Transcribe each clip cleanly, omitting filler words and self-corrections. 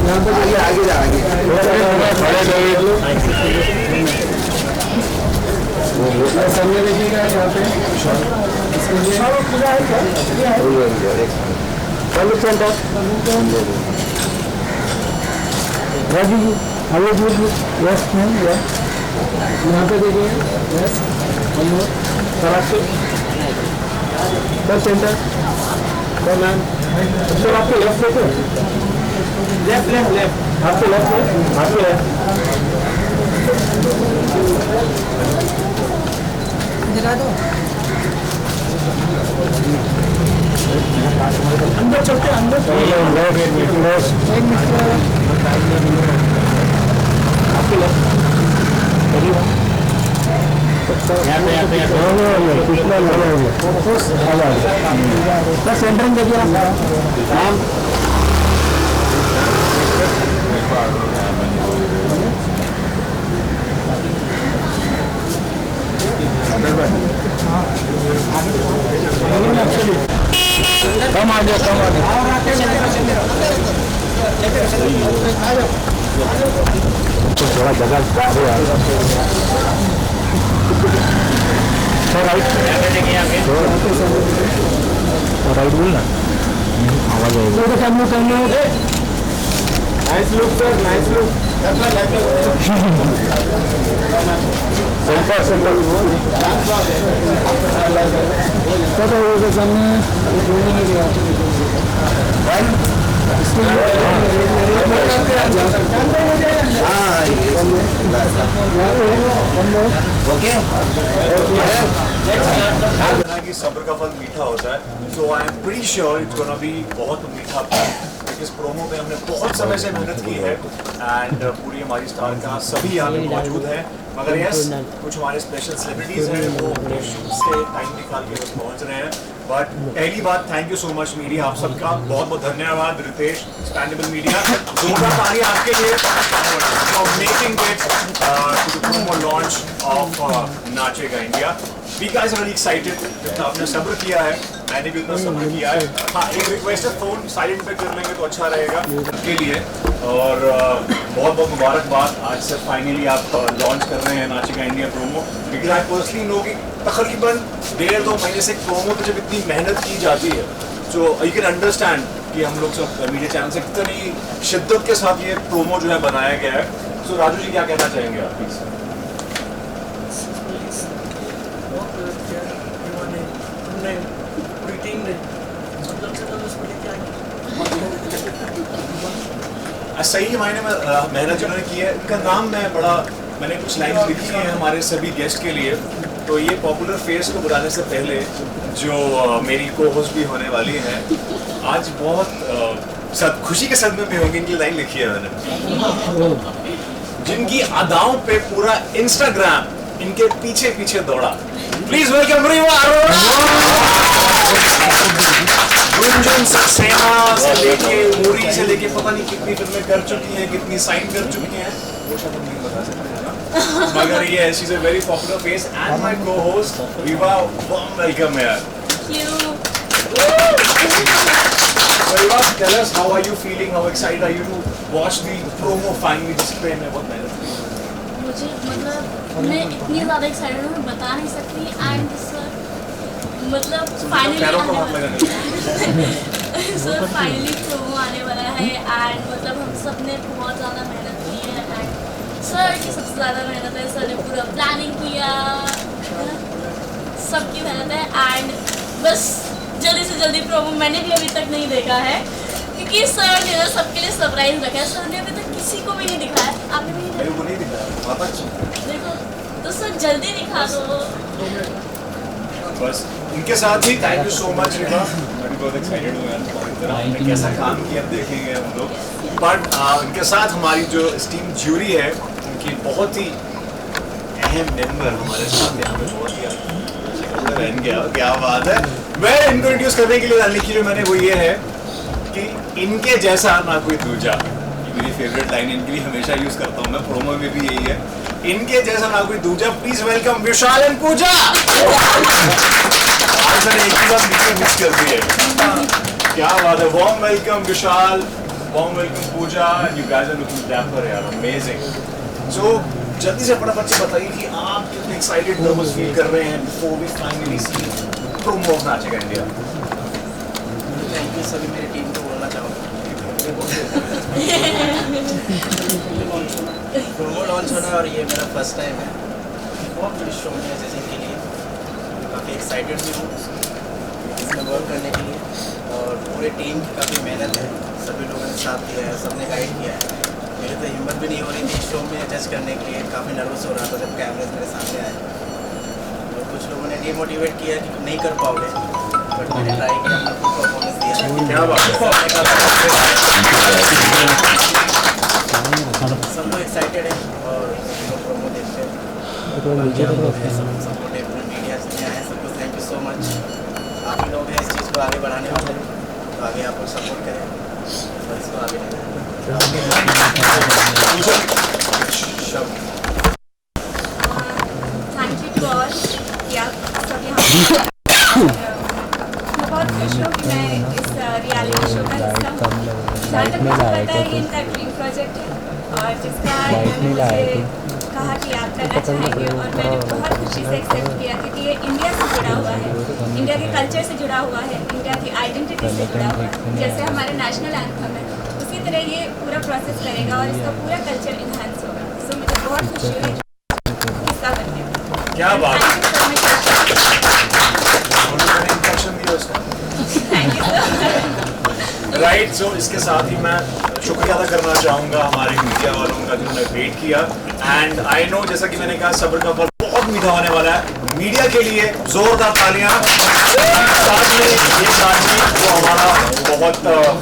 यहाँ पे चलिए आगे जा आगे सामने देखिएगा यहाँ पे राजू जी हेलो जी यस मैम यस यहाँ पे देखिए yes sir centre sir ma'am sir आपके लेफ्ट लेते लेफ्ट लेफ्ट लेफ्ट आपके लेफ्ट आपके लेफ्ट दिखा दो अंदर चलते अंदर आपके लेफ्ट सेंटरिंग देखिए आप कम आ गया थोड़ा जगह राइट राइट बोल ना आवाज आएगी nice look sir nice look centre centre सामने कि सब्र का फल मीठा होता है so I am pretty sure it's gonna be बहुत मीठा इस प्रोमो में हमने बहुत समय से मेहनत की है एंड पूरी हमारी स्टार का सभी यहाँ पे मौजूद है मगर यस कुछ हमारे स्पेशल सेलिब्रिटीज हैं वो अपने शूट से टाइम निकाल के बस पहुँच रहे हैं बट पहली बात thank you so much media आप सबका बहुत बहुत धन्यवाद रितेश स्टैंडेबल मीडिया जोरदार ताली आपके लिए for making it to the promo launch of Nachega India we guys are very excited जितना आपने सब्र किया है मैंने भी उतना सब्र किया है हाँ एक रिक्वेस्ट है फोन साइलेंट पे कर लेंगे तो अच्छा रहेगा के लिए और बहुत बहुत मुबारकबाद आज से फाइनली आप लॉन्च कर रहे हैं Nachega India promo because I personally know कि तकरीबन 1.5-2 महीने से प्रोमो पे जब इतनी मेहनत की जाती है तो यू कैन अंडरस्टैंड कि हम लोग सब मीडिया चैनल से कितनी शिद्दत के साथ ये प्रोमो जो है बनाया गया है सो राजू जी क्या कहना चाहेंगे आप प्लीज सही मायने में मेहनत जिन्होंने की है उनका नाम मैंने कुछ लाइन्स लिखी हैं हमारे सभी गेस्ट के लिए तो ये पॉपुलर फेस को बुलाने से पहले जो मेरी को होस्ट भी होने वाली हैं आज बहुत खुशी के सदमे में होंगे इनकी लाइन लिखी है मैंने जिनकी अदाओं पे पूरा इंस्टाग्राम इनके पीछे पीछे दौड़ा प्लीज वेलकम गुंजन सक्सेना से लेके मूरी से लेके पता नहीं कितनी फिल्में कर चुकी हैं कितनी साइन कर चुकी हैं वो शायद हम नहीं बता सकते हैं मगर ये she is a very popular face and my co-host Viva warm welcome यार Viva tell us how are you feeling how excited are you to watch the promo finally जिसपे मैं बहुत मेहनत की मुझे मतलब मैं इतनी ज़्यादा एक्साइटेड हूँ मैं बता नहीं सकती एंड मतलब फाइनली सर फाइनली प्रोमो आने वाला है एंड मतलब हम सब ने बहुत ज़्यादा मेहनत की है एंड सर की सबसे ज़्यादा मेहनत है सर ने पूरा प्लानिंग किया सबकी मेहनत है एंड बस जल्दी से जल्दी प्रोमो मैंने भी अभी तक नहीं देखा है क्योंकि सर ने सबके लिए सरप्राइज रखा है सर ने अभी तक किसी को भी नहीं दिखाया आपने भी नहीं दिखाया देखो तो सर जल्दी दिखा दो बस इनके साथ ही thank you so much Riva मैं भी बहुत एक्साइटेड हूँ यार आपने कैसा काम किया देखेंगे हम लोग बट इनके साथ हमारी जो स्टीम ज्यूरी है उनकी बहुत ही अहम मेंबर हमारे साथ यहाँ पे बहुत ही बहन क्या बात है मैं इनको इंट्रोड्यूस करने के लिए लाने की जो मैंने वो ये है कि इनके जैसा ना कोई दूजा मेरी फेवरेट लाइन इनके लिए हमेशा यूज करता हूँ मैं प्रोमो में भी यही है इनके जैसा ना कोई दूजा प्लीज वेलकम विशाल एंड पूजा आज मैंने एक ही बात मिस कर दी है क्या बात है warm welcome Vishal warm welcome Pooja, and you guys are looking dapper यार, amazing. So जल्दी से फटाफट से बताइए कि आप कितने excited, nervous feel कर रहे हैं before we finally see promo of Nachega India. Thank you सभी मेरी टीम को बोलना चाहूँगा प्रोमो लॉन्च होना और ये मेरा फर्स्ट टाइम है बहुत बड़ी शो है जैसे के लिए काफ़ी एक्साइटेड भी हूँ इसमें वर्क करने के लिए और पूरे टीम की काफ़ी मेहनत है सभी लोगों ने साथ दिया है सबने गाइड किया है मेरी तो हिम्मत भी नहीं हो रही थी इस शो में जज करने के लिए काफ़ी नर्वस हो रहा था जब कैमरेज मेरे सामने आए तो कुछ लोगों ने डीमोटिवेट किया कि नहीं कर पाओगे बट मैंने ट्राई किया अपना परफॉर्मेंस दिया क्या बात है. सब लोग एक्साइटेड है और प्रोमो देखते हैं सपोर्टिव मीडिया से आए हैं सबको थैंक यू सो मच आप ही लोग हैं इस चीज़ को आगे बढ़ाने वाले तो आगे आप लोग सपोर्ट करें और इसको आगे ले जाएं थैंक यू टू ऑल कि आप सब यहाँ मैं बहुत खुश हूँ कि मैं इस रियलिटी शो का हिस्सा हूँ जहाँ तक मुझे पता है ये इनका ड्रीम प्रोजेक्ट है और जिसका इन्होंने मुझे कहा कि आप करना चाहेंगे और मैंने बहुत खुशी से एक्सेप्ट किया क्योंकि ये इंडिया से जुड़ा हुआ है इंडिया के कल्चर से जुड़ा हुआ है इंडिया की आइडेंटिटी से जुड़ा हुआ है जैसे हमारे नेशनल एंथम है उसी तरह ये पूरा प्रोसेस करेगा और इसका पूरा कल्चर इन्हांस होगा सो मुझे बहुत खुशी हुई हिस्सा बनने में क्या बात है. थैंक यू राइट सो इसके साथ ही मैं शुक्रिया अदा करना चाहूँगा हमारे मीडिया वालों का जिन्होंने वेट किया एंड आई नो जैसा कि मैंने कहा सब्र का फल बहुत मीठा होने वाला है मीडिया के लिए जोरदार तालियां. साथ में एक आदमी जो हमारा बहुत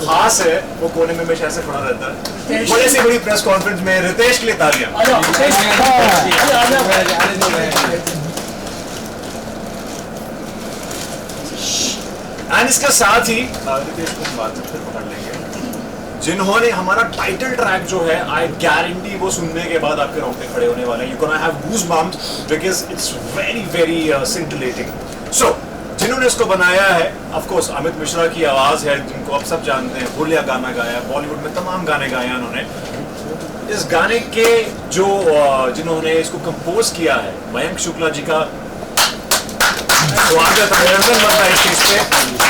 खास है वो कोने में हमेशा ऐसे खड़ा रहता है बड़े से बड़ी प्रेस कॉन्फ्रेंस में रितेश के लिए तालियां. एंड इसके साथ ही रितेश को बात फिर पकड़ लेंगे जिन्होंने हमारा टाइटल ट्रैक जो है आई गारंटी वो सुनने के बाद आपके रोंगटे खड़े होने वाले हैं. You can have goosebumps because it's very very scintillating. So जिन्होंने इसको बनाया है ऑफ कोर्स अमित मिश्रा की आवाज़ है जिनको आप सब जानते हैं भूलिया गाना गाया बॉलीवुड में तमाम गाने गाए हैं उन्होंने. इस गाने के जो जिन्होंने इसको कंपोज किया है मयंक शुक्ला जी का स्वागत अभिनंदन बनता है इस चीज़ पे.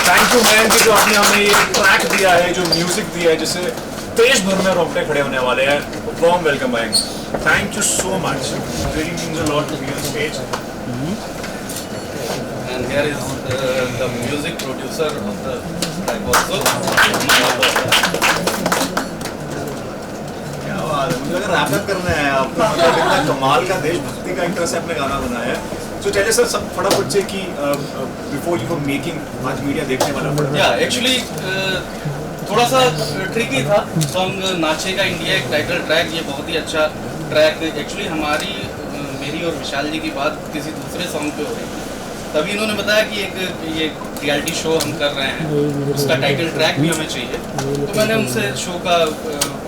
थैंक यू मयंक जी जो आपने हमें ये ट्रैक दिया है जो म्यूजिक दिया है जिससे देश भर में रोंगटे खड़े होने वाले हैं. Warm welcome Mayank. Thank you so much. Really means a lot to be on stage. And here is the music producer of the track also. क्या बात है. मुझे लगा रैप करना है आपको मतलब इतना कमाल का देशभक्ति का एक तरह से आपने गाना बनाया है. So tell us sir सब फटाफट से कि before you were making आज मीडिया देखने वाला पड़ा. Yeah, actually थोड़ा सा ट्रिकी था सॉन्ग नाचेगा इंडिया एक टाइटल ट्रैक ये बहुत ही अच्छा ट्रैक एक्चुअली हमारी मेरी और विशाल जी की बात किसी दूसरे सॉन्ग पे हो रही थी तभी इन्होंने बताया कि एक ये रियलिटी शो हम कर रहे हैं उसका टाइटल ट्रैक भी हमें चाहिए तो मैंने उनसे शो का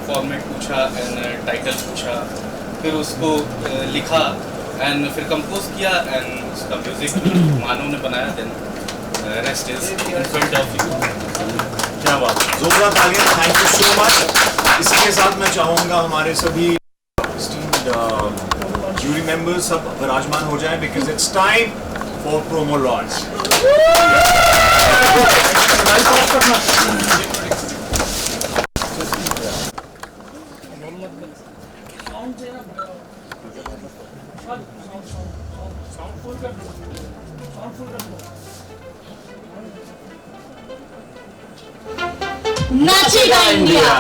फॉर्मेट पूछा एंड टाइटल पूछा फिर उसको लिखा एंड फिर कंपोज किया एंड उसका म्यूजिक मानो ने बनाया then rest is in front of you. क्या बात है. जोरदार तालियां. Thank you so much. इसके साथ मैं चाहूँगा हमारे सभी जूरी मेंबर्स सब विराजमान हो जाएं because it's time for promo launch. Nachega India.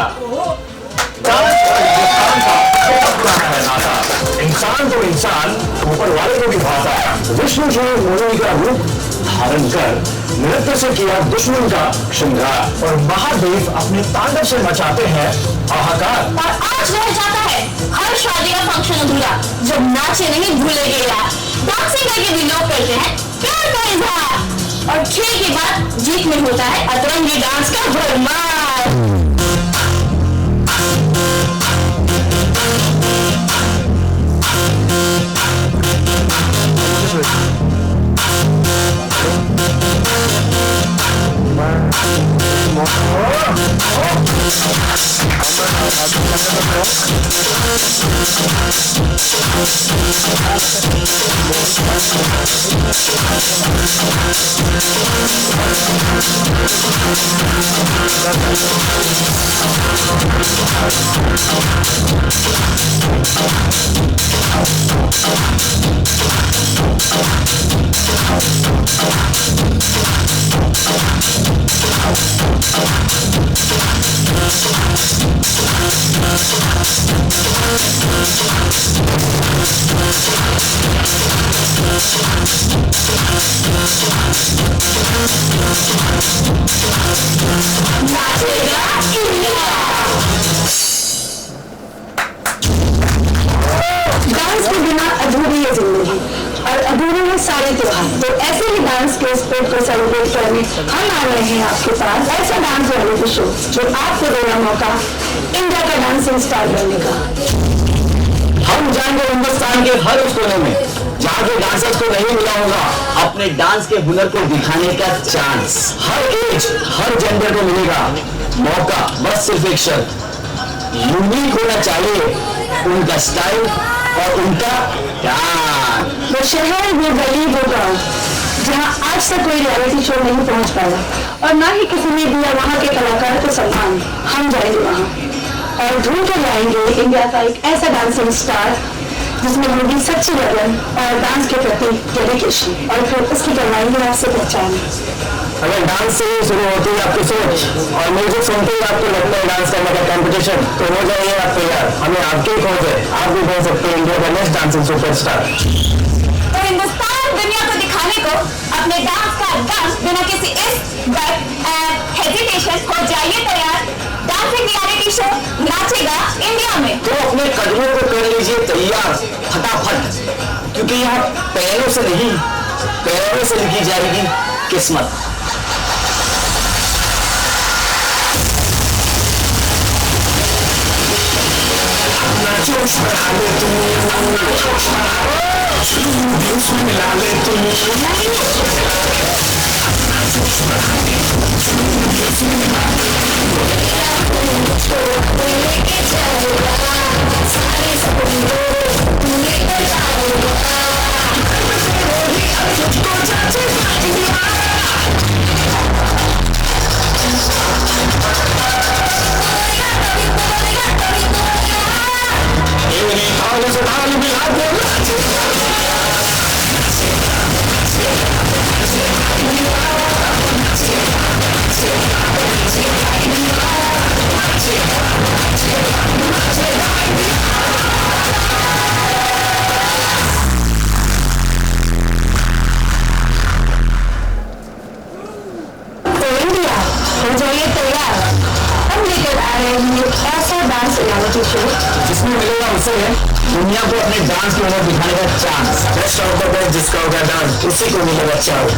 इंसान तो इंसान ऊपर वाले को भी भाता. विष्णु जी ने मोहिनी का रूप धारण कर नृत्य से किया दुश्मन का श्रृंगार और महादेव अपने तांडव से मचाते हैं हाहाकार. और आज रह जाता है हर शादी का फंक्शन अधूरा जब नाचे नहीं भूले गए यार. डांसिंग करके भी लोग करते हैं प्यार का इजहार और खेल के बाद जीत में होता है अतरंगी डांस का भरमार. डांस के बिना अधूरी है जिंदगी और अधूरे हैं सारे त्योहार। तो ऐसे ही डांस के स्पोर्ट को सेलिब्रेट करने हम आ रहे हैं आपके पास ऐसा डांस रियलिटी शो जो आपको देगा मौका इंडिया का डांसिंग स्टार बनने का। हम जाएंगे हिंदुस्तान के हर उस कोने में जहाँ के डांसर्स को नहीं मिला होगा अपने डांस के हुनर को दिखाने का चांस। हर एज हर जेंडर को मिलेगा मौका, बस सिर्फ एक शर्त, यूनिक होना चाहिए उनका स्टाइल और उनका डांस। वो शहर, वो गली, वो गाँव जहाँ आज तक कोई रियलिटी शो नहीं पहुँच पाया और ना ही किसी ने दिया वहाँ के कलाकार को सम्मान, हम जाएंगे वहाँ और ढूंढ कर लाएंगे इंडिया का एक ऐसा डांसिंग स्टार जिसमें होगी सच्ची लगन और डांस के प्रति डेडिकेशन और फिर उसकी करवाएंगे आपसे पहचान। अगर डांस से ही शुरू होती है आपकी सोच और म्यूजिक सुनते ही आपको लगता है डांस करने का कंपटीशन, तो हो जाइए आप तैयार, हमें आपके ही खोज है, आप भी बन सकते हैं इंडिया का नेक्स्ट डांसिंग सुपरस्टार। तो हिंदुस्तान दुनिया को दिखाने को अपने डांस का डांस बिना किसी हेजिटेशन हो जाइए तैयार। डांसिंग रियलिटी शो नाचेगा इंडिया में। तो अपने कदमों को कर लीजिए तैयार फटाफट, क्योंकि यहाँ पैरों से नहीं पैरों से लिखी जाएगी किस्मत। जोश बढ़ा ले तू, जोश मिला ले तू, जोश बढ़ा ले जिसमें मिलेगा उसे दुनिया को अपने डांस की हुनर दिखाने का chance. Best of the best जिसका होगा डांस उसी को मिलेगा चांस।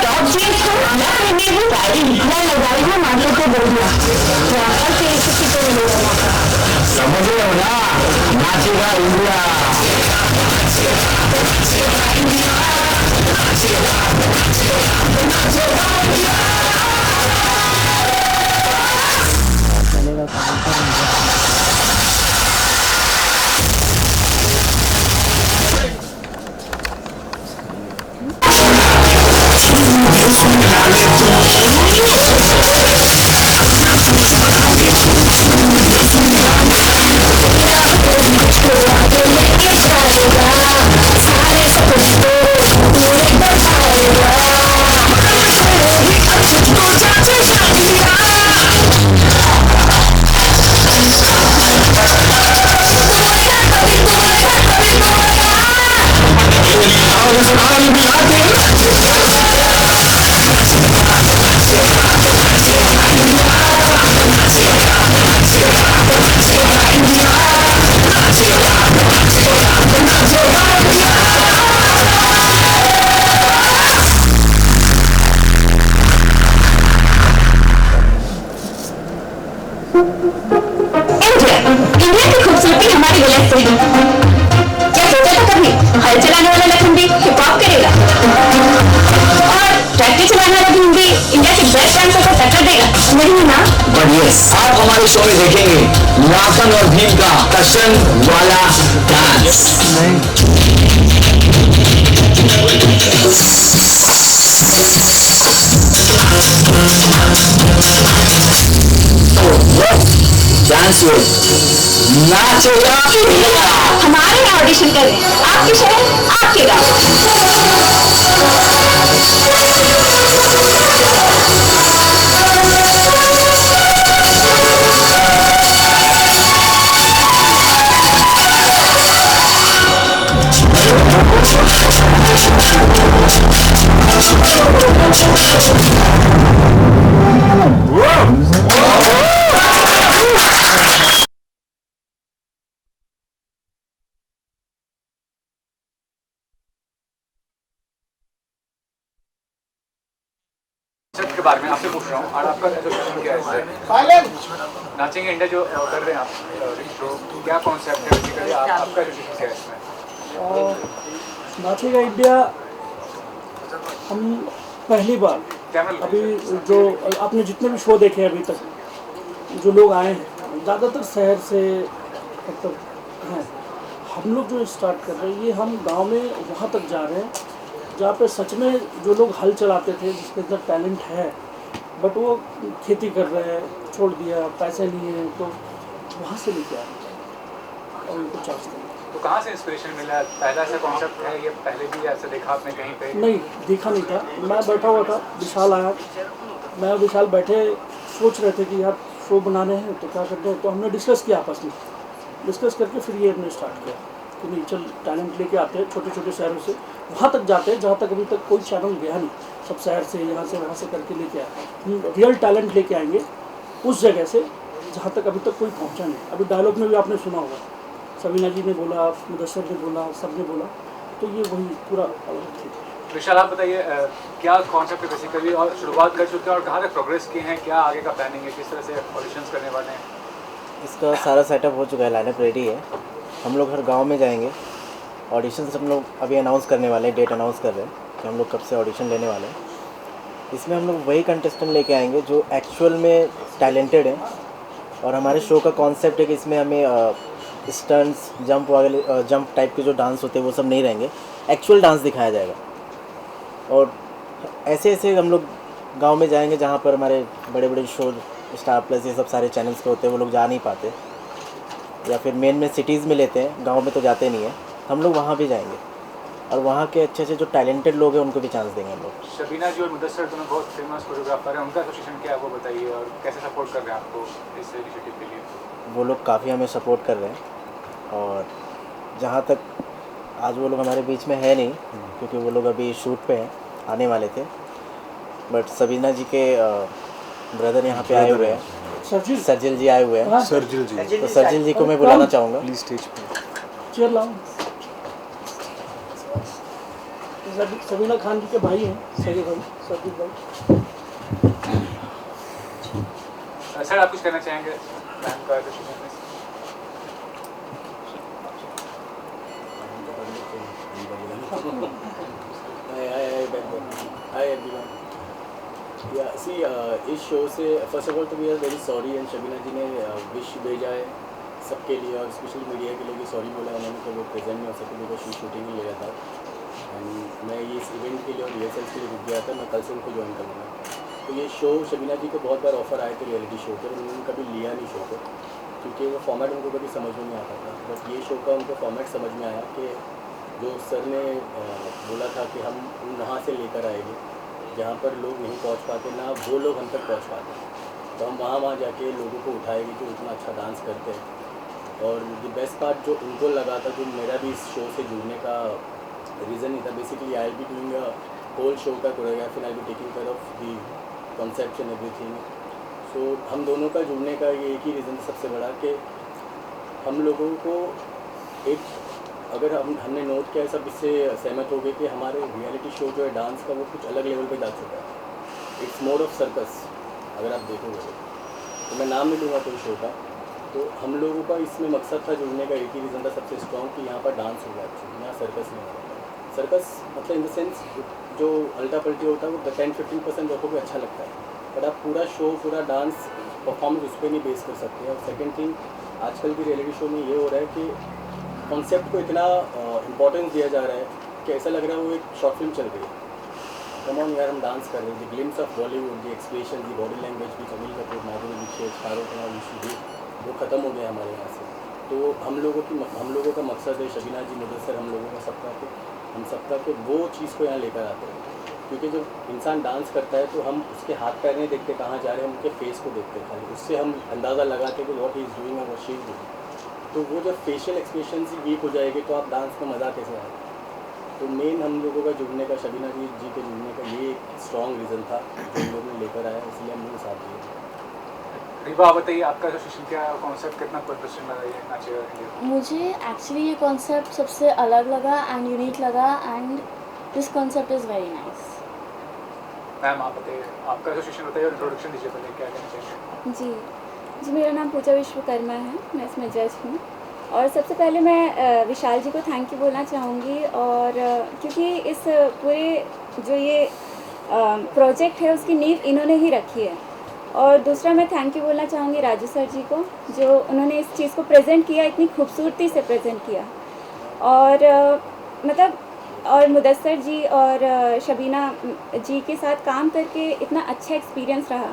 टॉप जींस हो या फिर वो गाड़ी या लगाई हो माथे पे बोलिया हर किसी को मिलेगा मौका। समझ रहे हो ना, नाचेगा इंडिया। इंडिया की खूबसूरती हमारी गलत से है। क्या सोचा था कभी हल चलाने वाला लखनवी हिप हॉप करेगा? और प्रैक्टिस चलाने वाला भी मूवी इंडिया के बेस्ट डांसर को टक्कर देगा, नहीं ना? बट यस, आप हमारे शो में देखेंगे लाखन और भीम का कशन वाला डांस। डांस नाचेगा हमारे यहाँ ऑडिशन कर रहे हैं, आपके शहर आपके गाँव। के बारे में आपसे पूछ रहा हूँ और आपका एसोसिएशन क्या है इससे? नाचेंगे इंडिया जो कर रहे हैं आप तो क्या कॉन्सेप्ट है बेसिकली, आपका एसोसिएशन क्या है इसमें? नाचेगा इंडिया हम पहली बार अभी जो आपने जितने भी शो देखे अभी तक, जो लोग आए हैं ज़्यादातर शहर से मतलब हैं। हम लोग जो स्टार्ट कर रहे हैं ये हम गांव में वहाँ तक जा रहे हैं जहाँ पे सच में जो लोग हल चलाते थे, जिसके अंदर टैलेंट है बट वो खेती कर रहे हैं, छोड़ दिया, पैसे नहीं है, तो वहाँ से लेके आए और उनको चांस दें। तो कहाँ से इंस्पिरेशन मिला? पहला ऐसा कॉन्सेप्ट है ये पहले भी ऐसा देखा आपने कहीं पे? नहीं, देखा नहीं था। मैं बैठा हुआ था, विशाल आया, मैं और विशाल बैठे सोच रहे थे कि यार शो बनाने हैं तो क्या करते हैं, तो हमने डिस्कस किया आपस में, डिस्कस करके फिर ये हमने स्टार्ट किया कि नहीं चल टैलेंट लेके आते हैं छोटे छोटे शहरों से, वहाँ तक जाते हैं जहाँ तक अभी तक कोई चैनल गया नहीं, सब शहर से यहाँ से वहाँ से करके लेके आए। रियल टैलेंट लेके आएंगे उस जगह से जहाँ तक अभी तक कोई पहुँचा नहीं। अभी डायलॉग में भी आपने सुना होगा, सबीना जी ने बोला, मुदस्सर ने बोला, सब ने बोला, तो ये वही पूरा अलग थी। विशाल आप बताइए क्या कॉन्सेप्ट है बेसिकली, और शुरुआत कर चुके हैं और कहाँ तक प्रोग्रेस किए हैं, क्या आगे का प्लानिंग है, किस तरह से ऑडिशंस करने वाले हैं? इसका सारा सेटअप हो चुका है, लाइनअप रेडी है। हम लोग हर गांव में जाएंगे, ऑडिशंस हम लोग अभी अनाउंस करने वाले हैं, डेट अनाउंस कर रहे हैं कि हम लोग कब से ऑडिशन लेने वाले हैं। इसमें हम लोग वही कंटेस्टेंट लेके आएंगे जो एक्चुअल में टैलेंटेड हैं, और हमारे शो का कॉन्सेप्ट है कि इसमें हमें स्टंट्स, जंप वगैरह, जंप टाइप के जो डांस होते हैं वो सब नहीं रहेंगे, एक्चुअल डांस दिखाया जाएगा। और ऐसे ऐसे हम लोग गांव में जाएंगे जहां पर हमारे बड़े बड़े शो स्टार प्लस ये सब सारे चैनल्स के होते हैं, वो लोग जा नहीं पाते, या फिर मेन सिटीज़ में लेते हैं, गांव में तो जाते नहीं हैं। हम लोग वहाँ भी जाएंगे और वहाँ के अच्छे अच्छे जो टैलेंटेड लोग हैं उनको भी चांस देंगे हम लोग। शबीना जी और मुदस्सर दोनों बहुत फेमस कोरियोग्राफर हैं, उनका एसोसिएशन क्या है वो बताइए, और कैसे सपोर्ट कर रहे हैं आपको इस इनिशिएटिव के लिए? वो लोग काफ़ी हमें सपोर्ट कर रहे हैं, और जहाँ तक आज वो लोग हमारे बीच में है नहीं क्योंकि वो लोग अभी शूट पे हैं, आने वाले थे, बट सबीना जी के ब्रदर यहाँ पे आए हुए हैं, सरजिल जी आए हुए हैं। सरजिल जी, तो सरजिल जी को मैं बुलाना चाहूँगा प्लीज स्टेज पे। चेयर लाओ। सबीना खान जी के भाई हैं, सगे भाई, सरजिल भाई। सर आप कुछ कहना चाहेंगे मैम का एसोसिएशन में? Hi everyone. Yeah, see, इस शो से फर्स्ट ऑफ ऑल तो we are very sorry, and Shabina ji ने विश भेजा है सबके लिए, और स्पेशली मीडिया के लिए भी सॉरी बोला उन्होंने कि वो प्रेजेंट नहीं हो सके बिकॉज शूटिंग ही ले रहा था। एंड मैं ये इस इवेंट के लिए और रिहर्सल्स के लिए रुक गया था, मैं कल से उनको ज्वाइन करूँगा। तो ये शो शबीना जी को बहुत बार ऑफर आए थे रियलिटी शो पर, उन्होंने कभी लिया नहीं शो को क्योंकि वो फॉर्मेट उनको कभी समझ में नहीं आता था। बट ये शो का उनको फॉर्मेट समझ में आया कि जो सर ने बोला था कि हम वहाँ से लेकर आएंगे जहाँ पर लोग नहीं पहुँच पाते, ना वो लोग हम तक पहुँच पाते, तो हम वहाँ जाके लोगों को उठाएंगे जो इतना अच्छा डांस करते हैं। और द बेस्ट पार्ट जो उनको लगा था, जो मेरा भी इस शो से जुड़ने का रीज़न ही था, basically I be doing a whole show का choreography, I be taking care of the concept and everything. So हम दोनों का जुड़ने का ये एक ही रीज़न सबसे बड़ा कि हम लोगों को एक, अगर हमने नोट किया, सब इससे सहमत हो गए कि हमारे रियलिटी शो जो है डांस का वो कुछ अलग लेवल पे जा चुका है। इट्स मोड ऑफ सर्कस, अगर आप देखोगे तो मैं नाम नहीं लूँगा कोई शो का। तो हम लोगों का इसमें मकसद था जुड़ने का, एक ही रीज़न था सबसे स्ट्रॉन्ग कि यहाँ पर डांस होगा, एक्चुअली यहाँ सर्कस नहीं होगा। सर्कस मतलब इन द सेंस जो अल्टा पल्टी होता है वो 10-15% लोगों को अच्छा लगता है, बट आप पूरा शो पूरा डांस परफॉर्मेंस उस पर नहीं बेस कर सकते। और सेकेंड थिंग, आजकल की रियलिटी शो में ये हो रहा है कि कॉन्सेप्ट को इतना इम्पोर्टेंस दिया जा रहा है कि ऐसा लग रहा है वो एक शॉर्ट फिल्म चल रही है। कम ऑन यार, हम डांस कर रहे हैं, the glimpse of Bollywood, the expression, the body language भी अनिल कपूर, माधुरी दीक्षित, शाहरुख खान, ऋषि, वो ख़त्म हो गया हमारे यहाँ से। तो हम लोगों का मकसद है, शबीना जी, मुदस्सर, हम लोगों का सबका कि वो चीज़ को यहाँ लेकर आते हैं। क्योंकि जब इंसान डांस करता है तो हम उसके हाथ पैर नहीं देखते कहाँ जा रहे हैं, हम उनके फेस को देखते हैं खाली, उससे हम अंदाज़ा लगाते हैं कि व्हाट ही इज़ डूइंग और व्हाट शी इज़ डूइंग। तो वो जब फेशियल एक्सप्रेशन ही वीक हो जाएगी तो आप डांस का मज़ा कैसे आएगा? तो मेन हम लोगों का जुड़ने का, शबीना जी के जुड़ने का ये एक स्ट्रॉन्ग रीज़न था जो हम लोगों ने लेकर आया, इसलिए हम लोग साथ दिए। रिवा, बताइए आपका एसोसिएशन क्या कॉन्सेप्ट कितना इंटरेस्टिंग लगा ये नाचेगा इंडिया? मुझे एक्चुअली ये कॉन्सेप्ट सबसे अलग लगा एंड यूनिक लगा and this concept is very nice. Ma'am आप बताइए, आपका एसोसिएशन बताइए और इंट्रोडक्शन दीजिए पहले, क्या कहना चाहिए? जी, मेरा नाम पूजा विश्वकर्मा है, मैं इसमें जज हूँ। और सबसे पहले मैं विशाल जी को थैंक यू बोलना चाहूँगी, और क्योंकि इस पूरे जो ये प्रोजेक्ट है उसकी नींव इन्होंने ही रखी है। और दूसरा मैं थैंक यू बोलना चाहूँगी राजू सर जी को, जो उन्होंने इस चीज़ को प्रेजेंट किया, इतनी खूबसूरती से प्रेजेंट किया। और मतलब और मुदस्सर जी और शबीना जी के साथ काम करके इतना अच्छा एक्सपीरियंस रहा।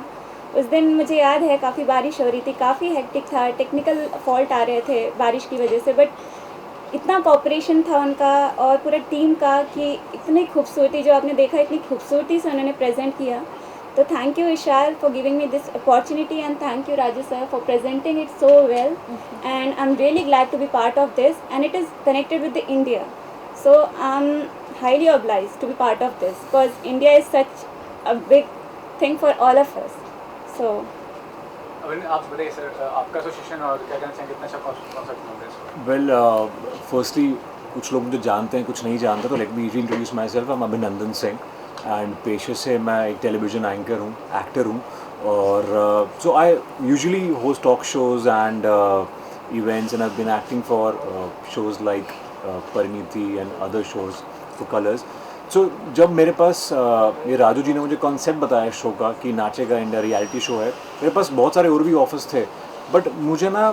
उस दिन मुझे याद है काफ़ी बारिश हो रही थी, काफ़ी हेक्टिक था, टेक्निकल फॉल्ट आ रहे थे बारिश की वजह से, बट इतना कोऑपरेशन था उनका और पूरा टीम का कि इतनी खूबसूरती जो आपने देखा, इतनी खूबसूरती से उन्होंने प्रेजेंट किया। तो thank you Vishal for giving me this opportunity and thank you Raju sir for presenting it so well, and I am really glad to be part of this and it is connected with the India, so I'm highly obliged to be part of this because India is such a big thing for all of us. So आप बताइए sir, आपका association और क्या कहना चाहेंगे, कितना अच्छा concept है इसका? वेल फर्स्टली कुछ लोग मुझे जानते हैं, कुछ नहीं जानते, तो let me introduce my self. I am अभिनंदन सिंह एंड पेशे से मैं एक टेलीविज़न एंकर हूँ, एक्टर हूँ। और so I usually host talk shows and events and I have been acting for shows like Parineeti and other shows for Colors. So जब मेरे पास ये राजू जी ने मुझे कॉन्सेप्ट बताया शो का कि नाचेगा इंडिया रियलिटी शो है, मेरे पास बहुत सारे और भी ऑफर्स थे, बट मुझे ना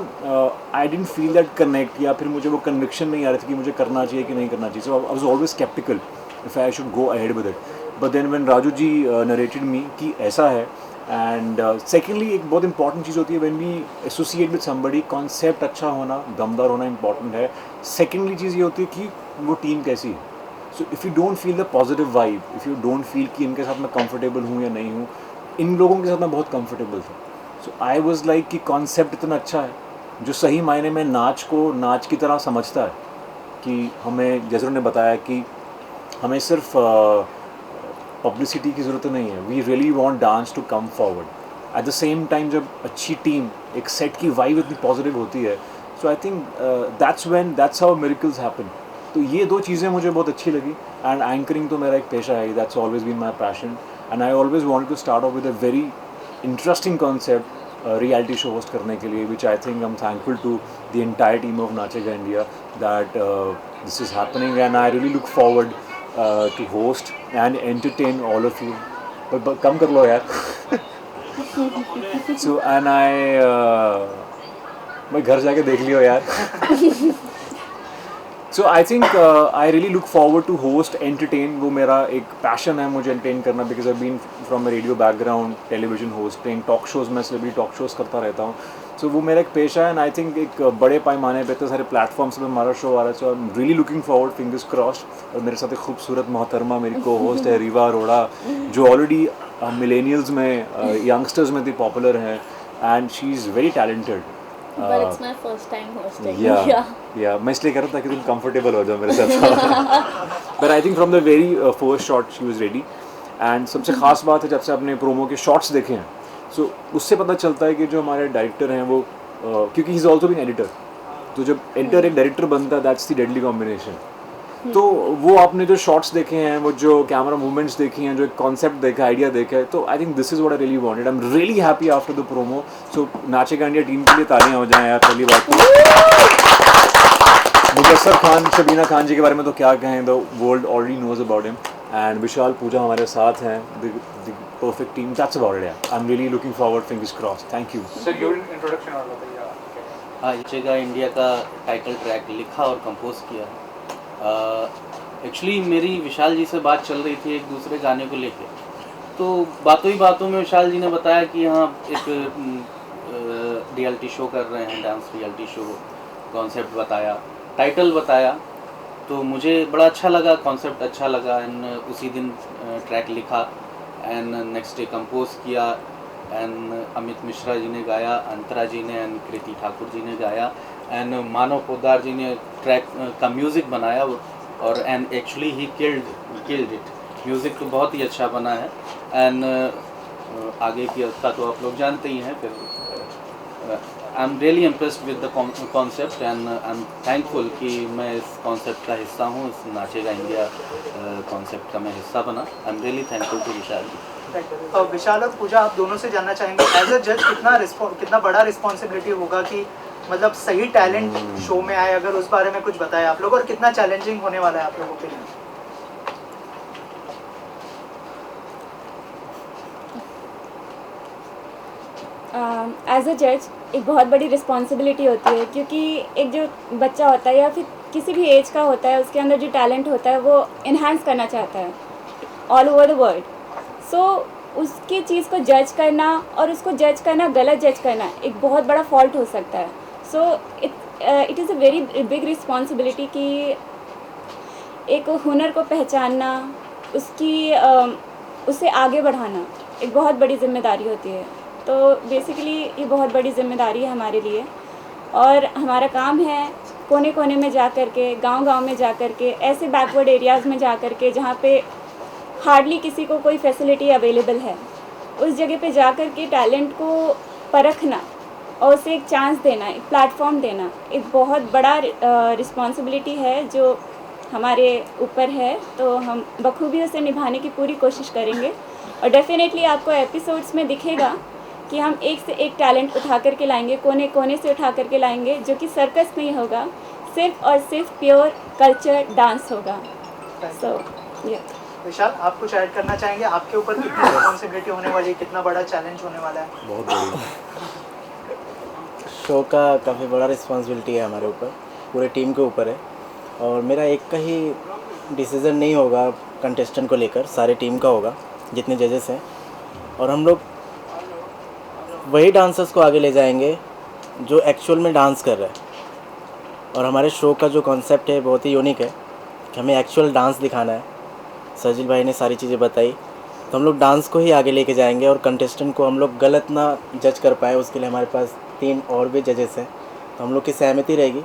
I didn't feel that connect, या फिर मुझे वो कन्विक्शन नहीं आ रही थी कि मुझे करना चाहिए कि नहीं करना चाहिए। So I was always sceptical if I should go ahead with it, but then when Raju ji narrated me कि ऐसा है। एंड सेकेंडली एक बहुत इंपॉर्टेंट चीज़ होती है when we associate with somebody, concept अच्छा होना, दमदार होना इंपॉर्टेंट है। सेकेंडली चीज़ ये होती है कि वो टीम कैसी है। So if you don't feel the positive vibe, if you don't feel कि इनके साथ मैं कंफर्टेबल हूँ या नहीं हूँ, इन लोगों के साथ मैं बहुत कंफर्टेबल था। सो आई वाज लाइक कि कॉन्सेप्ट इतना अच्छा है जो सही मायने में नाच को नाच की तरह समझता है, कि हमें जैसे उन्होंने बताया कि हमें सिर्फ पब्लिसिटी की ज़रूरत नहीं है, we really want dance to come forward. At the same time जब अच्छी टीम, एक सेट की वाइब इतनी पॉजिटिव होती है, so I think that's how miracles happen. तो ये दो चीज़ें मुझे बहुत अच्छी लगी। एंड एंकरिंग तो मेरा एक पेशा है, that's always been my passion, and I always wanted to start off with a very interesting concept reality show host करने के लिए, which I think I am thankful to the entire team of Nachega India that this is happening, and I really look forward to host and entertain all of you. But come kar lo yaar. So and मैं घर जाके देख लियो यार। So I think I really look forward to host, entertain. वो मेरा एक passion है मुझे एंटरटेन करना, because I've been from a radio background, television hosting, talk shows, मैं celebrity talk shows करता रहता हूँ। So वो मेरा एक पेशा है, and I think एक बड़े पैमाने पे इतने सारे प्लेटफॉर्म्स पे हमारा शो आ रहा है। So I'm really looking forward, fingers crossed। और मेरे साथ एक खूबसूरत मोहतरमा मेरी को होस्ट है रीवा अरोड़ा, जो ऑलरेडी मिलेनियल्स में, यंगस्टर्स में थी पॉपुलर हैं, and she is very talented। But it's my first time hosting. Yeah, मैं इसलिए कर रहा था कि तुम कंफर्टेबल हो जाओ मेरे साथ। But I think from the very first shot she was ready, and सबसे ख़ास बात है जब से आपने प्रोमो के शॉट्स देखे हैं, so उससे पता चलता है कि जो हमारे डायरेक्टर हैं वो क्योंकि he is also been editor, तो जब एडिटर एक डायरेक्टर बनता है, that's the deadly combination। तो वो आपने जो शॉट्स देखे हैं, वो जो कैमरा मूवमेंट्स देखी हैं, जो एक कॉन्सेप्ट देखा, आइडिया देखा है, तो I think this is what I really wanted. I am really happy after the promo. So Nachega India team के लिए तालियां हो जाएं यार, पहली बात तो मुदस्सर खान, शबीना खान जी के बारे में तो क्या कहें, the world already knows about him, and Vishal Pooja हमारे साथ हैं, the perfect team, that's about it. I am really looking forward, fingers crossed. Thank you sir, your introduction और बताइए आप। हाँ, नाचेगा इंडिया का टाइटल ट्रैक लिखा और कंपोज किया है। एक्चुअली मेरी विशाल जी से बात चल रही थी एक दूसरे गाने को लेके, तो बातों ही बातों में विशाल जी ने बताया कि हाँ एक रियलिटी शो कर रहे हैं, डांस रियलिटी शो, कॉन्सेप्ट बताया, टाइटल बताया, तो मुझे बड़ा अच्छा लगा, कॉन्सेप्ट अच्छा लगा, एंड उसी दिन ट्रैक लिखा एंड नेक्स्ट डे कंपोज किया, एंड अमित मिश्रा जी ने गाया, अंतरा जी ने एंड कृति ठाकुर जी ने गाया, एंड मानव पोद्दार जी ने ट्रैक का म्यूज़िक बनाया, और and actually he killed it. Music तो बहुत ही अच्छा बना है, एंड आगे की का तो आप लोग जानते ही हैं। फिर आई am really impressed with the concept, and I am thankful कि मैं इस कॉन्सेप्ट का हिस्सा हूँ, इस नाचेगा इंडिया कॉन्सेप्ट का मैं हिस्सा बना। I am really thankful to Vishal ji. Vishal और पूजा, आप दोनों से जानना चाहेंगे एज अ जज कितना बड़ा रिस्पॉन्सिबिलिटी होगा कि मतलब सही टैलेंट शो में आए, अगर उस बारे में कुछ बताएं आप लोग, और कितना चैलेंजिंग होने वाला है आप लोगों के लिए? एज अ जज एक बहुत बड़ी रिस्पॉन्सिबिलिटी होती है, क्योंकि एक जो बच्चा होता है या फिर किसी भी एज का होता है, उसके अंदर जो टैलेंट होता है वो इन्हांस करना चाहता है ऑल ओवर द वर्ल्ड। सो उसकी चीज़ को जज करना और उसको जज करना, गलत जज करना एक बहुत बड़ा फॉल्ट हो सकता है। So it is a very big responsibility कि एक हुनर को पहचानना, उससे आगे बढ़ाना एक बहुत बड़ी जिम्मेदारी होती है। तो बेसिकली ये बहुत बड़ी जिम्मेदारी है हमारे लिए, और हमारा काम है कोने कोने में जा कर के, गाँव-गाँव में जा कर के, ऐसे बैकवर्ड एरियाज़ में जा कर के जहाँ पे हार्डली किसी को कोई फैसिलिटी अवेलेबल है, उस जगह पे जा कर के टैलेंट को परखना और उसे एक चांस देना, एक प्लेटफॉर्म देना, एक बहुत बड़ा रिस्पॉन्सिबिलिटी है जो हमारे ऊपर है। तो हम बखूबी उसे निभाने की पूरी कोशिश करेंगे, और डेफिनेटली आपको एपिसोड्स में दिखेगा कि हम एक से एक टैलेंट उठा कर के लाएंगे, कोने कोने से उठा कर के लाएंगे, जो कि सर्कस नहीं होगा, सिर्फ और सिर्फ प्योर कल्चर डांस होगा। सो विशाल, आप कुछ ऐड करना चाहेंगे? आपके ऊपर कितनी रिस्पॉन्सिबिलिटी होने वाली है, कितना बड़ा चैलेंज होने वाला है? बहुत बढ़िया। शो का काफ़ी बड़ा रिस्पॉन्सिबिलिटी है हमारे ऊपर, पूरे टीम के ऊपर है, और मेरा एक का ही डिसीज़न नहीं होगा कंटेस्टेंट को लेकर, सारे टीम का होगा, जितने जजेस हैं, और हम लोग वही डांसर्स को आगे ले जाएंगे जो एक्चुअल में डांस कर रहे हैं। और हमारे शो का जो कॉन्सेप्ट है बहुत ही यूनिक है कि हमें एक्चुअल डांस दिखाना है। सजिल भाई ने सारी चीज़ें बताई, तो हम लोग डांस को ही आगे लेके जाएंगे, और कंटेस्टेंट को हम लोग गलत ना जज कर पाए, उसके लिए हमारे पास 3 और भी जजेस हैं, तो हम लोग की सहमति रहेगी,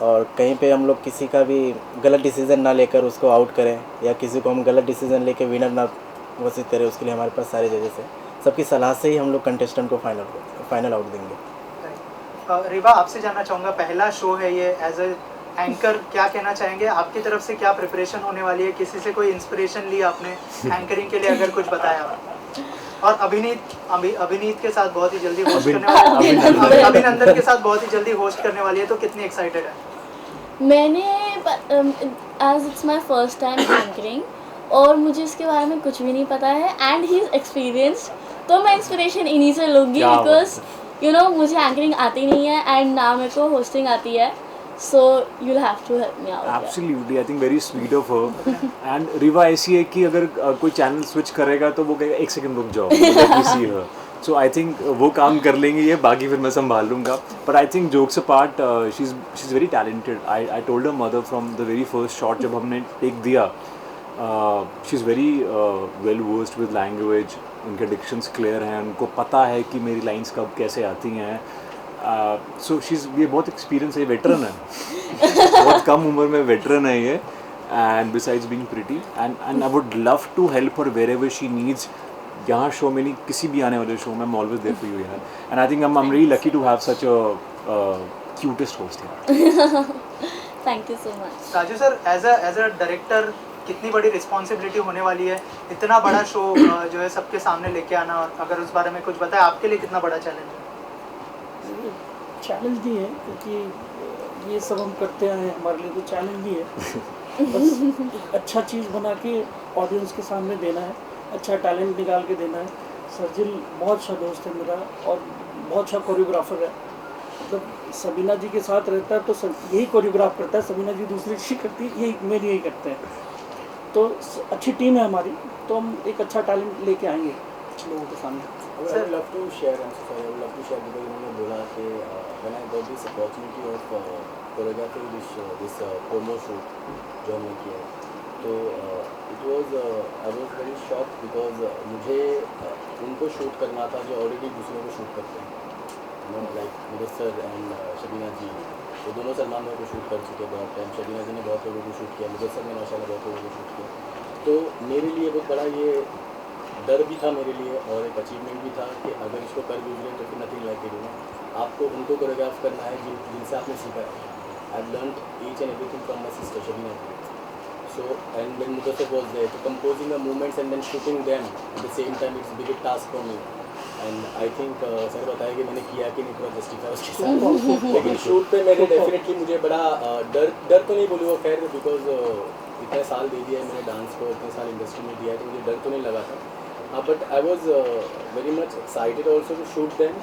और कहीं पे हम लोग किसी का भी गलत डिसीज़न ना लेकर उसको आउट करें, या किसी को हम गलत डिसीज़न लेकर विनर ना घोषित करें, उसके लिए हमारे पास सारे जजेस हैं। सबकी सलाह से ही हम लोग कंटेस्टेंट को फाइनल आउट देंगे। रिवा, आपसे जानना चाहूँगा, पहला शो है ये, एज अ एंकर क्या कहना चाहेंगे? आपकी तरफ से क्या प्रिपरेशन होने वाली है? किसी से कोई इंस्पिरेशन ली आपने एंकरिंग के लिए, अगर कुछ बताया? और अभिनीत के साथ बहुत ही जल्दी होस्ट करने वाली है, अभिनंदन के साथ बहुत ही जल्दी होस्ट करने वाली है, तो कितनी एक्साइटेड है? मैंने as it's my first time anchoring, और मुझे इसके बारे में कुछ भी नहीं पता है, एंड ही इज़ एक्सपीरियंस्ड, तो मैं इंस्पिरेशन इन्हीं से लूँगी, बिकॉज यू नो मुझे एंकरिंग आती नहीं है, एंड ना मेरे को होस्टिंग आती है, so you have to help me out. Absolutely, I think very sweet of her. And Riva ऐसी है कि अगर कोई चैनल स्विच करेगा तो वो कहेगा 1 सेकंड रुक जाओ, सी हर। सो आई थिंक वो काम कर लेंगे ये, बाकी फिर मैं संभाल लूँगा। But I think jokes apart, she is very talented. I told her mother from the very first shot जब हमने टेक दिया, she is very well versed with language, उनके डिक्शंस क्लियर हैं, उनको पता है कि मेरी लाइंस कब कैसे आती हैं। सो ये बहुत एक्सपीरियंस है, वेटरन है, बहुत कम उम्र में वेटरन है ये, and besides being pretty, and I would love to help her wherever she needs. यहाँ शो में नहीं, किसी भी आने वाले शो में, I am always there for you यार, and I think I am really lucky to have such a cutest host यार। Thank you so much. Raju sir, as a director कितनी बड़ी रिस्पॉन्सिबिलिटी होने वाली है, इतना बड़ा शो जो है सबके सामने लेके आना, और अगर उस बारे में कुछ बताए, आपके लिए कितना बड़ा चैलेंज है? चैलेंज नहीं है, क्योंकि ये सब हम करते आए हैं, हमारे लिए तो चैलेंज ही है। बस एक अच्छा चीज़ बना के ऑडियंस के सामने देना है, अच्छा टैलेंट निकाल के देना है। सर्जिल बहुत अच्छा दोस्त है मेरा और बहुत अच्छा कोरियोग्राफर है। मतलब सबीना जी के साथ रहता है तो यही कोरियोग्राफ करता है, सबीना जी दूसरी चीज़ करती है, यही मेरी यही करते हैं। तो अच्छी टीम है हमारी, तो हम एक अच्छा टैलेंट लेके आएंगे लोगों के सामने। I would love to share, I'm so sorry, I would love to share because उन्होंने बोला कि when I got this opportunity of choreographing this promo shoot जो हमने किया, तो it was I was very shocked because मुझे उनको shoot करना था जो ऑलरेडी दूसरों को शूट करते हैं, लाइक मुदस्सर एंड शबीना जी, तो दोनों सलमान भाई को शूट कर चुके बहुत टाइम। शबीना जी ने बहुत लोगों को शूट किया, मुदस्सर ने माशाल्लाह बहुत लोगों को शूट किया। तो मेरे लिए बहुत बड़ा ये डर भी था मेरे लिए और एक अचीवमेंट भी था कि अगर इसको कर गुजरे तो फिर नथिंग लाइक इट, आपको उनको कोरियोग्राफ करना है जिनसे आपने सीखा है। I have learned each and everything from my sister Shabina ji. So and when Mudassar was there, तो composing the movements and then shooting them at the same time, it's big task for me. And I think sir बताया कि मैंने किया कि नहीं पूरा justify उसके साथ। लेकिन शूट पे मेरे डेफिनेटली मुझे बड़ा डर तो नहीं बोलूँगा खैर, बिकॉज इतने साल दे दिया है मैंने डांस को, इतने साल इंडस्ट्री में दिया है, तो मुझे डर तो नहीं लगा था। But I was very much excited also to shoot them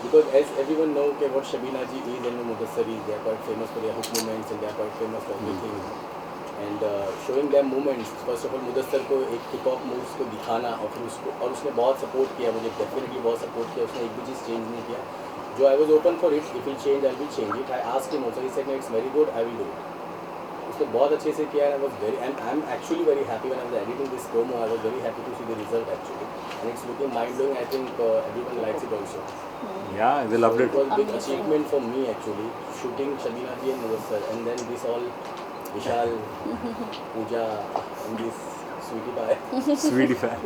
because as everyone know कि what Shabina ji is and Mudassar is, they are quite famous for their hook movements and they are quite famous for everything. And showing them movements, first of all Mudassar को एक hip hop moves को दिखाना और फिर उसको, और उसने बहुत support किया मुझे, definitely बहुत support किया उसने, एक भी चीज़ change नहीं किया। जो I was open for it, if it change I will change it. I asked him also, he said no, it's very good, I will do it. उसने बहुत अच्छे से किया है। I am actually very happy when I was editing this promo, I was very happy to see the result actually and it's looking mind blowing. I think everyone likes it also. Yeah they loved it. It was big achievement for me actually shooting Shabina ji and Mudassar and then this all Vishal Pooja and this sweetie pie.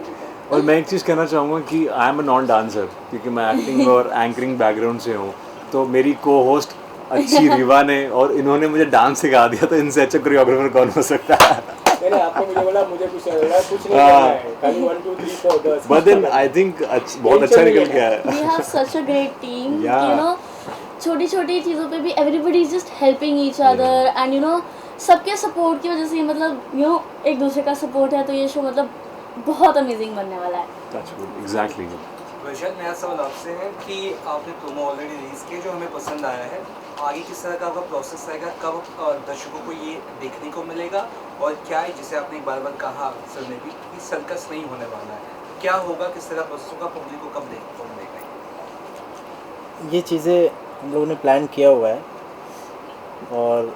और मैं एक चीज़ कहना चाहूँगा कि I am a non dancer, क्योंकि मैं acting और एंकरिंग बैकग्राउंड से हूँ, तो मेरी को होस्ट अच्छी रिवा ने और इन्होंने मुझे डांस सिखा दिया, तो इनसे अच्छा कोरियोग्राफर कौन हो सकता है। नहीं आपको मुझे बोला मुझे कुछ नहीं करना है, खाली 1 2 3 4 10। But then I think बहुत अच्छा निकल गया है। We have such a great team, you know, छोटी-छोटी चीज़ों पे भी everybody is just helping each other and you know सबके सपोर्ट की वजह से, मतलब you know एक दूसरे का सपोर्ट है, तो ये शो मतलब बहुत अमेजिंग बनने वाला है। That's good, exactly. वैशाल, मेरा सवाल आपसे है कि आपने प्रोमो ऑलरेडी रिलीज़ किया जो हमें पसंद आया है, आगे किस तरह का आपका प्रोसेस रहेगा, कब दर्शकों को ये देखने को मिलेगा, और क्या है जिसे आपने बार बार कहा सर ने भी कि सर्कस नहीं होने वाला है, क्या होगा, किस तरह प्रोसेस होगा, पब्लिक को कब देखने को मिलेगा? ये चीज़ें हम लोगों ने प्लान किया हुआ है और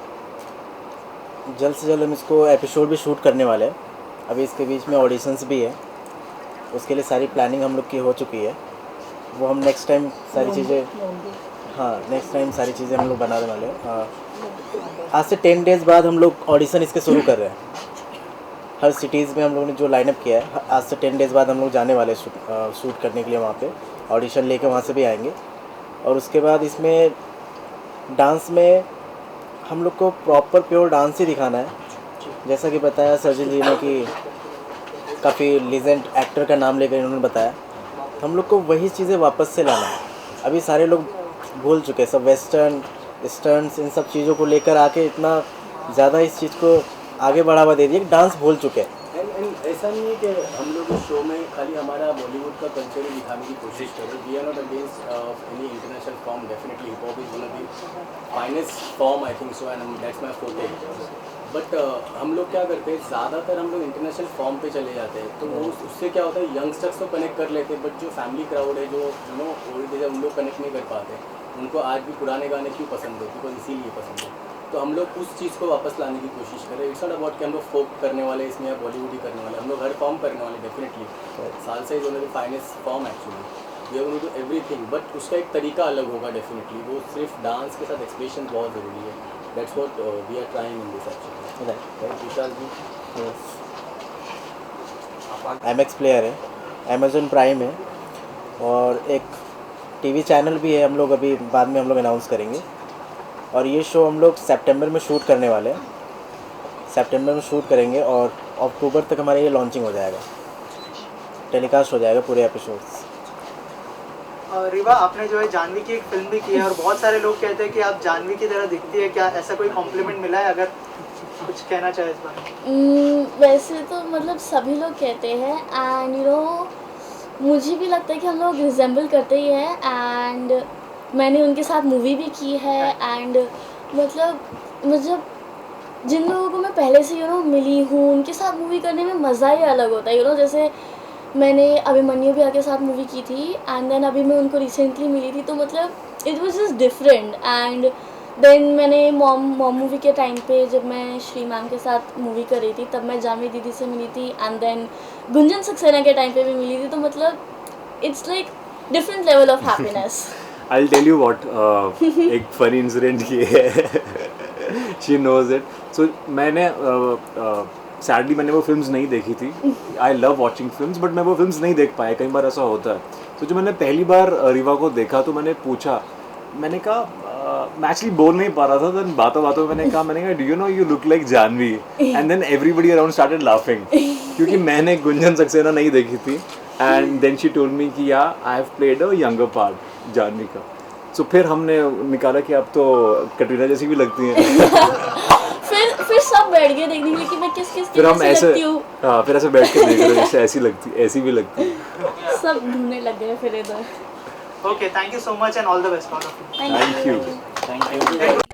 जल्द से जल्द हम इसको एपिसोड भी शूट करने वाले हैं। अभी इसके बीच में ऑडिशंस भी है, उसके लिए सारी प्लानिंग हम लोग की हो चुकी है। वो हम नेक्स्ट टाइम सारी चीज़ें, हाँ नेक्स्ट टाइम सारी चीज़ें हम लोग बनाने वाले हैं। हाँ, आज से 10 डेज़ बाद हम लोग ऑडिशन इसके शुरू कर रहे हैं। हर सिटीज़ में हम लोगों ने जो लाइनअप किया है, आज से 10 डेज़ बाद हम लोग जाने वाले शूट करने के लिए वहाँ पे, ऑडिशन लेके वहाँ से भी आएंगे। और उसके बाद इसमें डांस में हम लोग को प्रॉपर प्योर डांस ही दिखाना है। जैसा कि बताया सर्जिल जी ने कि काफ़ी लीजेंड एक्टर का नाम लेकर इन्होंने बताया, तो हम लोग को वही चीज़ें वापस से लाना है। अभी सारे लोग भूल चुके हैं, सब वेस्टर्न स्टंट्स इन सब चीज़ों को लेकर आके इतना ज़्यादा इस चीज़ को आगे बढ़ावा दे दिया कि डांस भूल चुके हैं। एंड ऐसा नहीं है कि हम लोग इस शो में खाली हमारा बॉलीवुड का कल्चर ही दिखाने की कोशिश करें। We are not against any international form, definitely hip hop is one of the finest form I think so, and that's my forte. But हम लोग क्या करते हैं, ज़्यादातर हम लोग इंटरनेशनल फॉर्म पे चले जाते हैं, तो वो उससे क्या होता है, यंगस्टर्स तो कनेक्ट कर लेते हैं, बट जो फैमिली क्राउड है, जो यू नो ओल्ड एज है, उन लोग कनेक्ट नहीं कर पाते। उनको आज भी पुराने गाने क्यों पसंद है, बिकॉज इसीलिए पसंद है। तो हम लोग उस चीज़ को वापस लाने की कोशिश करें। इट्स नॉट अबाउट कि हम लोग फोक करने वाले इसमें या बॉलीवुड ही करने वाले, हम लोग हर फॉर्म करने वाले definitely. Salsa is one of the finest form actually, we are going to do everything, but उसका एक तरीका अलग होगा डेफिनेटली। वो सिर्फ डांस के साथ एक्सप्रेशन बहुत ज़रूरी है। That's what we are trying in this actually. Right Vishal ji? IMAX player है, अमेज़न प्राइम है, और एक टीवी चैनल भी है, हम लोग अभी बाद में हम लोग अनाउंस करेंगे। और ये शो हम लोग सितंबर में शूट करने वाले हैं, सितंबर में शूट करेंगे और अक्टूबर तक हमारा ये लॉन्चिंग हो जाएगा, टेलीकास्ट हो जाएगा पूरे एपिसोड्स। रिवा, आपने जो है जानवी की एक फिल्म भी की है और बहुत सारे लोग कहते हैं कि आप जानवी की तरह दिखती है, क्या ऐसा कोई कॉम्प्लीमेंट मिला है? अगर कुछ कहना चाहे इस बारे? वैसे तो मतलब सभी लोग कहते हैं एंड मुझे भी लगता है कि हम लोग रिजेंबल करते ही हैं एंड मैंने उनके साथ मूवी भी की है एंड मतलब जिन लोगों को मैं पहले से मिली हूँ उनके साथ मूवी करने में मज़ा ही अलग होता है। जैसे मैंने अभिमन्यु भैया के साथ मूवी की थी एंड देन अभी मैं उनको रिसेंटली मिली थी, तो मतलब it was just different. And then मैंने मॉम मूवी के टाइम पे जब मैं श्री मैम के साथ मूवी कर रही थी तब मैं जानवी दीदी से मिली थी एंड देन गुंजन सक्सेना के टाइम पे भी मिली थी, तो मतलब it's like different level of happiness. I'll tell you what, एक फनी इंसिडेंट की है, she knows it. So मैंने सैडली मैंने वो फिल्म्स नहीं देखी थी। I love watching films but मैं वो फिल्म्स नहीं देख पाया, कई बार ऐसा होता है। तो जब मैंने पहली बार रिवा को देखा तो मैंने पूछा, मैंने कहा मैं एक्चुअली बोल नहीं पा रहा था, देन बातों बातों में मैंने कहा do you know you look like Janhvi, and then everybody around started laughing क्योंकि मैंने गुंजन सक्सेना नहीं देखी थी। And then she told me कि I have played a younger part Janhvi का। सो फिर हमने निकाला कि अब तो कटरीना जैसी भी लगती हैं। फिर सब बैठ गए देखने के लिए कि मैं किस फिर हम ऐसे लगती हूँ। हाँ, फिर ऐसे बैठ के देख रहे हैं, ऐसी लगती, ऐसी भी लगती है। सब ढूंढने लग गए फिर इधर। Okay, thank you so much and all the best. Thank you. Thank you.